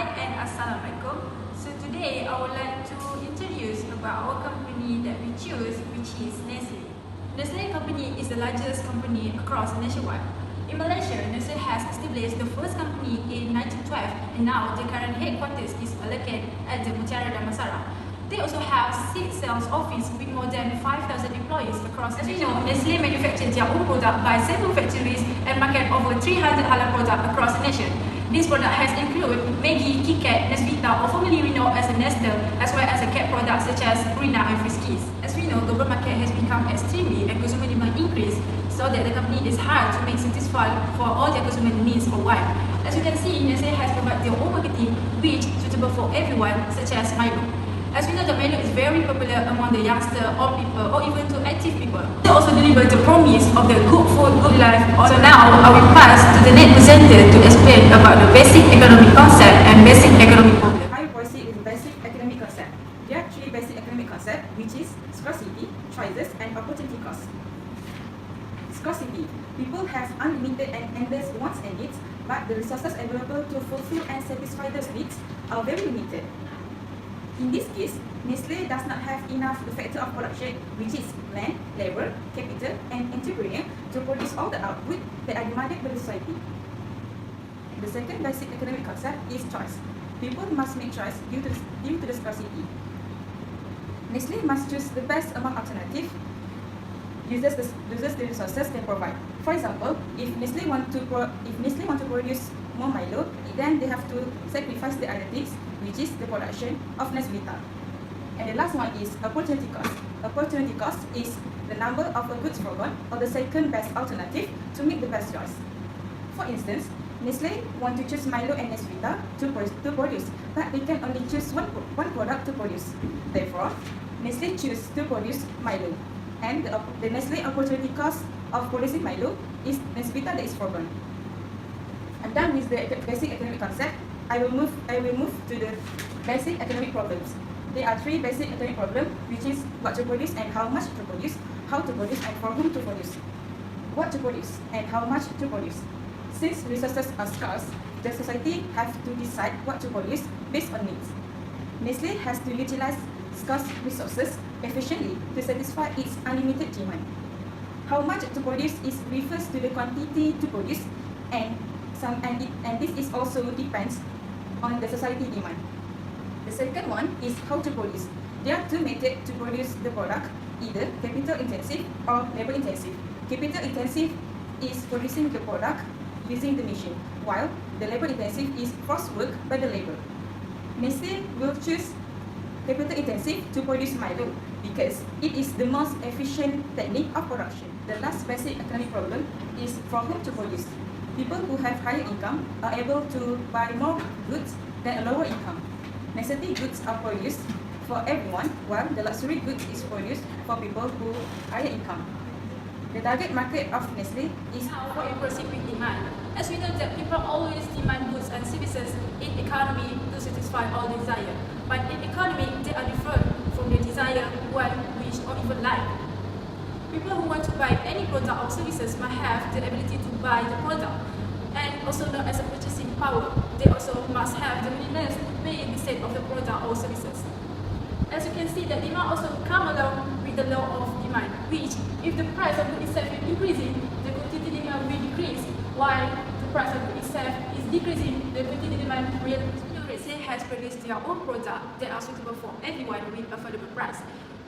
Hi and Assalamualaikum. So today I would like to introduce about our company that we choose, which is Nestle. Nestle company is the largest company across nationwide. In Malaysia, Nestle has established the first company in 1912 and now the current headquarters is located at the Mutiara Damansara. They also have 6 sales offices with more than 5,000 employees across the nation. Nestle manufactures their own product by 7 factories and market over 300 halal products across the nation. This product has included Maggi, KitKat, Nesvita, or formerly renowned as a Nestle, as well as a cat products such as Purina and Friskies. As we know, global market has become extremely and consumer demand increase, so that the company is hard to make satisfied for all their consumer needs worldwide. As you can see, Nestle has provided their own marketing which is suitable for everyone, such as Milo. As we know, the Milo is very popular among the youngster, old people, or even to active people. They also deliver the promise of the good food, good life. So now I will pass to the next presenter to explain about the basic economic concept and basic economic problem. I will proceed with basic economic concept. There are 3 basic economic concepts, which is scarcity, choices, and opportunity cost. Scarcity. People have unlimited and endless wants and needs, but the resources available to fulfill and satisfy those needs are very limited. In this case, Nestle does not have enough the factor of production, which is land, labor, capital, and entrepreneur to produce all the output that are demanded by the society. The second basic economic concept is choice. People must make choice due to the scarcity. Nestle must choose the best among alternatives, uses the resources they provide. For example, if Nestle want to produce more Milo, then they have to sacrifice the other things, which is the production of Nesvita. And the last one is opportunity cost. Opportunity cost is the number of goods forgone or the second best alternative to make the best choice. For instance, Nestle want to choose Milo and Nesvita to produce, but they can only choose one product to produce. Therefore, Nestle choose to produce Milo, and the Nestle opportunity cost of producing Milo is Nesvita that is forgone. I'm done with the basic economic concept. I will move to the basic economic problems. There are 3 basic economic problems, which is what to produce and how much to produce, how to produce and for whom to produce. What to produce and how much to produce. Since resources are scarce, the society have to decide what to produce based on needs. Nestle has to utilize scarce resources efficiently to satisfy its unlimited demand. How much to produce refers to the quantity to produce, and this is also depends on the society demand. The second one is how to produce. There are 2 methods to produce the product, either capital intensive or labor intensive. Capital intensive is producing the product using the machine, while the labor intensive is forced work by the labor. Nestle will choose capital intensive to produce Milo because it is the most efficient technique of production. The last basic economic problem is for whom to produce. People who have higher income are able to buy more goods than a lower income. Necessity goods are produced for everyone, while the luxury goods is produced for people who higher income. The target market of Nestle is for proceed with demand. As we know that people always demand goods and services in economy to satisfy all desire. But in economy, they are different from the desire, want, wish, or even like. People who want to buy any product or services must have the ability to buy the product, and also known as a purchasing power. They also must have the willingness to pay instead of the product or services. As you can see, the demand also come along with the law of demand, which if the price of good itself is increasing, the quantity demand will decrease, while the price of good itself is decreasing, the quantity demand will increase. Nestle has produced their own product that are suitable for everyone with affordable price.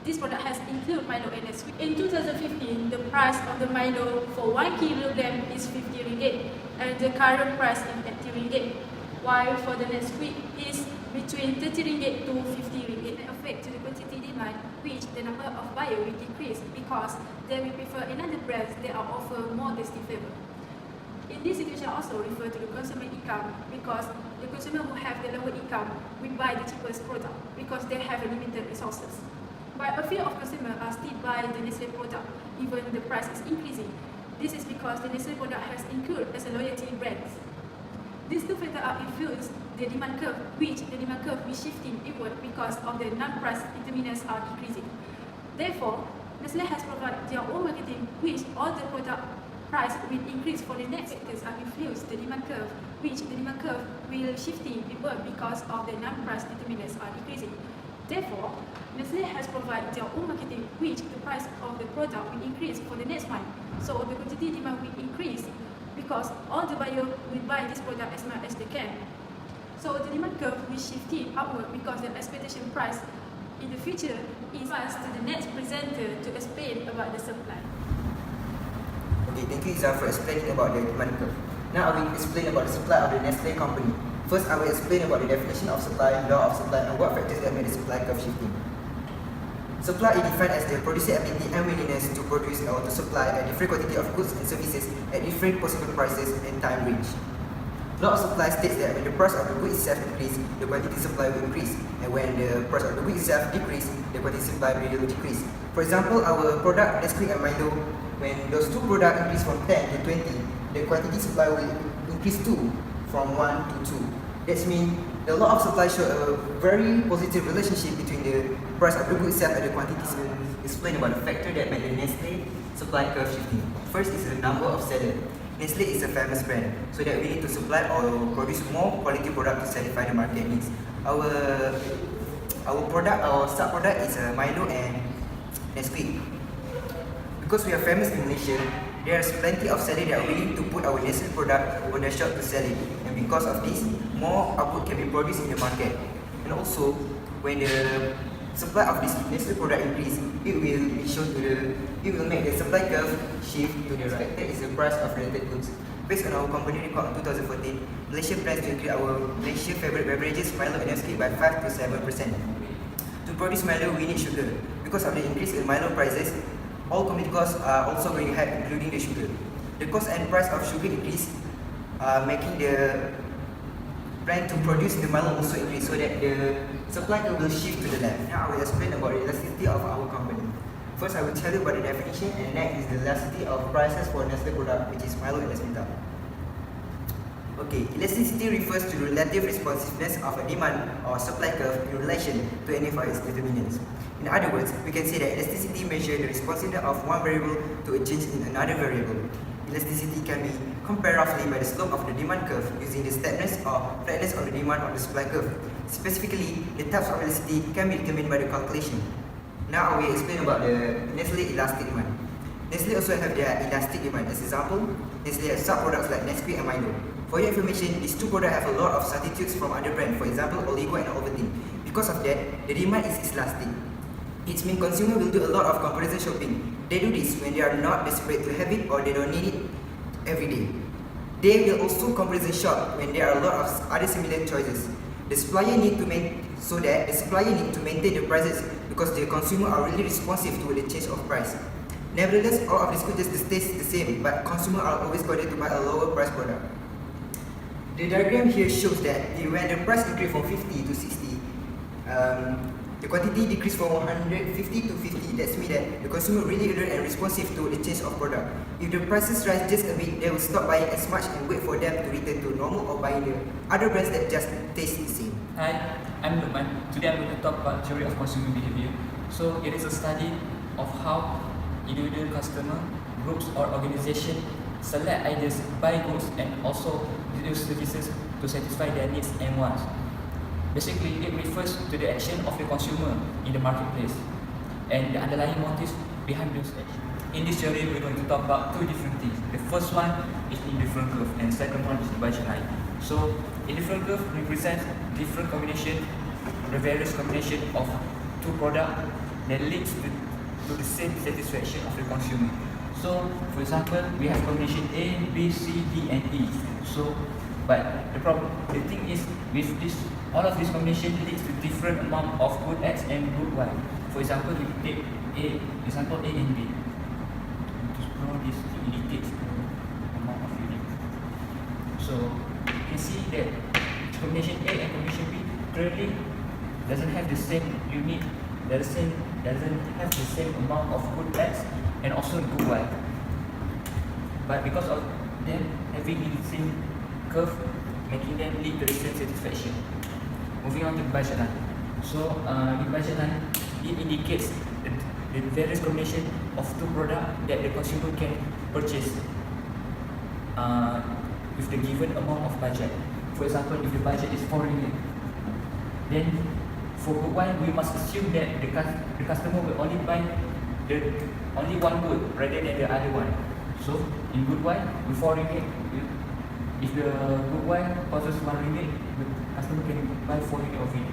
This product has included Milo and Nesquik. In 2015, the price of the Milo for 1 kilogram is 50 ringgit, and the current price is 80 ringgit, while for the Nesquik is between 30 ringgit to 50 ringgit. The effect to the quantity demand, which the number of buyers will decrease because they will prefer another brands that are offer more tasty flavor. In this situation also refer to the consumer income, because the consumer who have the lower income will buy the cheapest product because they have limited resources. But a few of consumers are still buying the Nestle product, even the price is increasing. This is because the Nestle product has included as a loyalty brand. These 2 factors are influence the demand curve, which the demand curve is shifting inward because of the non-price determinants are increasing. Therefore, Nestle has provided their own marketing, which all the product price will increase for the next sectors and influence the demand curve, which the demand curve will shifting upward because of the non-price determinants are decreasing. Therefore, Nestle has provided their own marketing, which the price of the product will increase for the next month. So the quantity demand will increase because all the buyers will buy this product as much as they can. So the demand curve will shift upward because the expectation price in the future is passed to the next presenter to explain about the supply. Okay, thank you Izzah for explaining about the demand curve. Now I will explain about the supply of the Nestle company. First, I will explain about the definition of supply, law of supply, and what factors that make the supply curve shifting. Supply is defined as the producer ability and willingness to produce or to supply a different quantity of goods and services at different possible prices and time range. Law of supply states that when the price of the good itself increases, the quantity supply will increase, and when the price of the good itself decreases, the quantity supply will decrease. For example, our product Nesquik and Milo, when those two products increase from 10 to 20, the quantity supply will increase too, from 1 to 2. That means the law of supply shows a very positive relationship between the price of the good itself and the quantity supply. Explain about the factor that make the Nestle supply curve shifting. First is the number of sellers. Nestle is a famous brand, so that we need to supply or produce more quality product to satisfy the market needs. Our product, our sub-product is Milo and Nesquik. Because we are famous in Malaysia, there is plenty of sellers that are willing to put our Nestle product on their shop to sell it. And because of this, more output can be produced in the market. And also, when the supply of this Nestle product increase, it will make the supply curve shift to the right. That is the price of related goods. Based on our company record in 2014, Malaysia plans to increase our Malaysia favorite beverages Milo and Nesquik by 5 to 7%. To produce Milo, we need sugar. Because of the increase in Milo prices, all commodity costs are also going high, including the sugar. The cost and price of sugar increase, making the plan to produce the Milo also increase, so that the supply curve will shift to the left. Now I will explain about the elasticity of our company. First, I will tell you about the definition, and next is the elasticity of prices for Nestle product, which is Milo and Nesquik. Okay, elasticity refers to the relative responsiveness of a demand or supply curve in relation to any of its determinants. In other words, we can say that elasticity measures the responsiveness of one variable to a change in another variable. Elasticity can be compared roughly by the slope of the demand curve using the steepness or flatness of the demand on the supply curve. Specifically, the types of elasticity can be determined by the calculation. Now I will explain about the Nestle elastic demand. Nestle also have their elastic demand. As example, Nestle has sub-products like Nesquik and Milo. For your information, these two products have a lot of substitutes from other brands, for example, Oligo and Ovaltine. Because of that, the demand is elastic. It means consumers will do a lot of comparison shopping. They do this when they are not desperate to have it or they don't need it every day. They will also comparison shop when there are a lot of other similar choices. The supplier need to maintain the prices because the consumer are really responsive to the change of price. Nevertheless, all of these goods just stays the same, but consumers are always going to buy a lower price product. The diagram here shows that when the price increase from 50 to 60, the quantity decreased from 150 to 50. That means that the consumer really alert and responsive to the change of product. If the prices rise just a bit, they will stop buying as much and wait for them to return to normal or buying the other brands that just taste the same. Hi, I'm Lukman. Today I'm going to talk about theory of consumer behavior. So it is a study of how individual customer groups or organizations select ideas, buy goods, and also use services to satisfy their needs and wants. Basically, it refers to the action of the consumer in the marketplace and the underlying motives behind those actions. In this theory, we're going to talk about two different things. The first one is the indifferent curve, and the second one is the budget line. So, indifferent curve represents different combination, the various combination of two products that leads to the same satisfaction of the consumer. So, for example, we have combination A, B, C, D, and E. So, but the thing is, with this, all of this combination leads to different amount of good X and good Y. For example, if you take example A and B. To draw this to indicate the amount of units. So you can see that combination A and combination B clearly doesn't have the same unit, doesn't have the same amount of good X and also good Y. But because of them having the same curve, making them lead to the same satisfaction. Moving on to the budget line. So the budget line, it indicates the various combination of two products that the consumer can purchase. with the given amount of budget. For example, if the budget is 4 ringgit, then for good wine, we must assume that the customer will only buy only one good rather than the other one. So in good wine, with 4 ringgit, if the good wine costs 1 ringgit, the customer can buy 4 ringgit of it.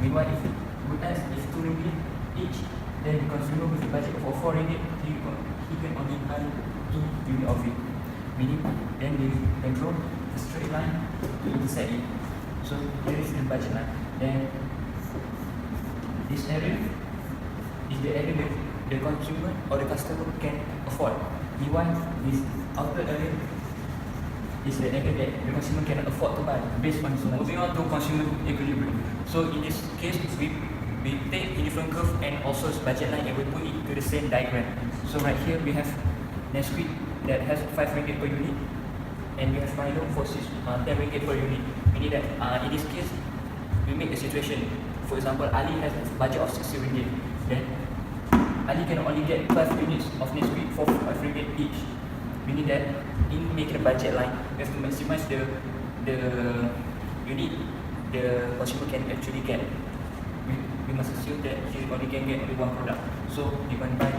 Meanwhile, if good wine is 2 ringgit each, then the consumer with a budget of 4 ringgit, he can only buy 2 unit of it. Meaning, then they can draw a straight line to intersect it. So there is the budget line. Then this area is the area that the consumer or the customer can afford. Meanwhile, this outer area is the area that the consumer cannot afford to buy based on his money. Moving on to consumer equilibrium. So in this case, we take a different curve and also budget line and we put it to the same diagram. So right here we have Nesquik that has 5 ringgit per unit, and we have Milo for 10 ringgit per unit. Meaning that in this case, we make a situation. For example, Ali has a budget of 60 ringgit. Then Ali can only get 5 units of Nesquik for 5 ringgit each. Meaning that in making a budget line, we have to maximize the unit the consumer can actually get. We must assume that he only can get only one product. So he can buy 2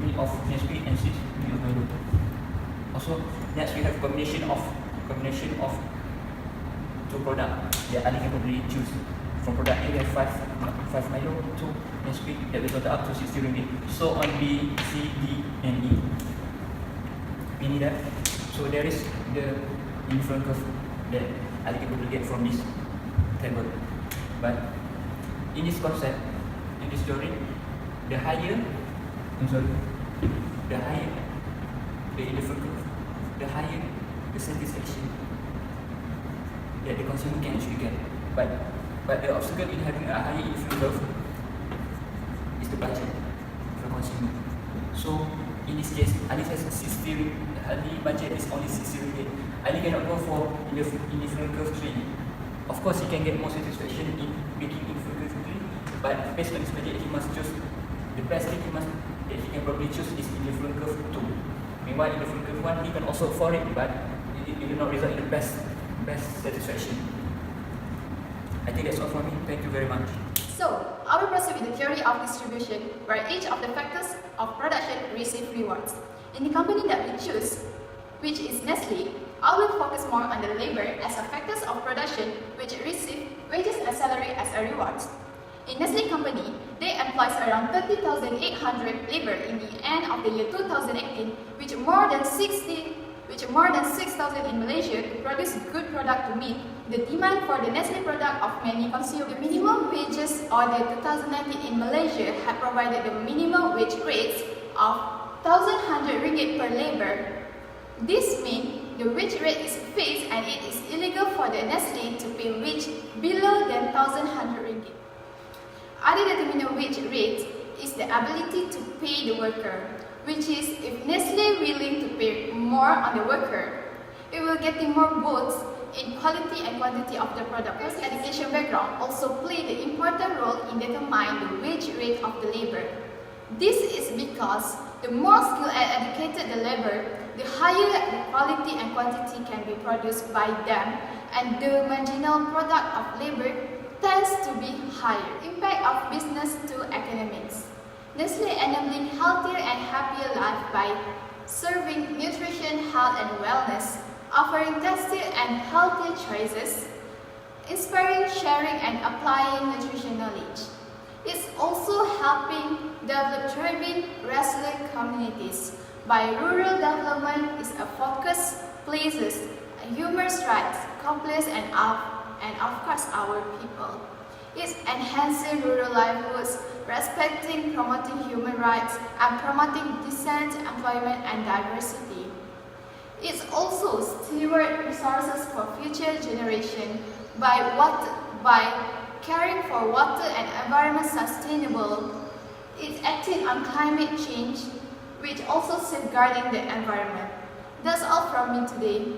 units of Nesquik and 6 units of Milo. Also, next we have combination of 2 products that Ali can probably choose. From product A, we have 5 Milo, 2 Nesquik that will total up to 60 ringgit. So on B, C, D, and E. Meaning that, so there is the influence curve that Ali can probably get from this table. But in this concept, in this theory, the higher the influence curve, the higher the satisfaction that the consumer can actually get. But the obstacle in having a higher influence curve is the budget for the consumer. So in this case, Ali has 60 ringgit. Ali budget is only 60 ringgit. Ali cannot go for influence curve 3. Of course, he can get more satisfaction in making influence curve 3, but based on his budget, he must choose the best thing that he can probably choose is influence curve 2. Meanwhile, in influence curve 1, he can also afford it, but it will not result in the best satisfaction. I think that's all from me. Thank you very much. So, I will proceed with the theory of distribution, where each of the factors of production receive rewards. In the company that we choose, which is Nestle, I will focus more on the labor as a factors of production which receive wages and salary as a reward. In Nestle company, they employs around 30,800 labor in the end of the year 2018, which more than 6,000 in Malaysia to produce good product to meet the demand for the Nestle product of many consumers. The minimum wages order 2019 in Malaysia had provided the minimum wage rates of 1,100 ringgit per labor. This means the wage rate is fixed and it is illegal for the Nestle to pay wage below than 1,100 ringgit. Other determinant wage rate is the ability to pay the worker, which is if Nestle willing to pay more on the worker, it will getting more votes in quality and quantity of the product. Plus, education background also play the important role in determining the wage rate of the labor. This is because the more skilled and educated the labor, the higher the quality and quantity can be produced by them, and the marginal product of labor tends to be higher. Impact of business to economics. Nestle enabling healthier and happier life by serving nutrition, health and wellness, offering tasty and healthy choices, inspiring, sharing and applying nutrition knowledge. It's also helping develop thriving, resilient communities. By rural development is a focus places human rights, compliance and of course our people. It's enhancing rural livelihoods, respecting, promoting human rights, and promoting decent employment and diversity. It's also steward resources for future generation by caring for water and environment sustainable. It's acting on climate change, which also safeguarding the environment. That's all from me today.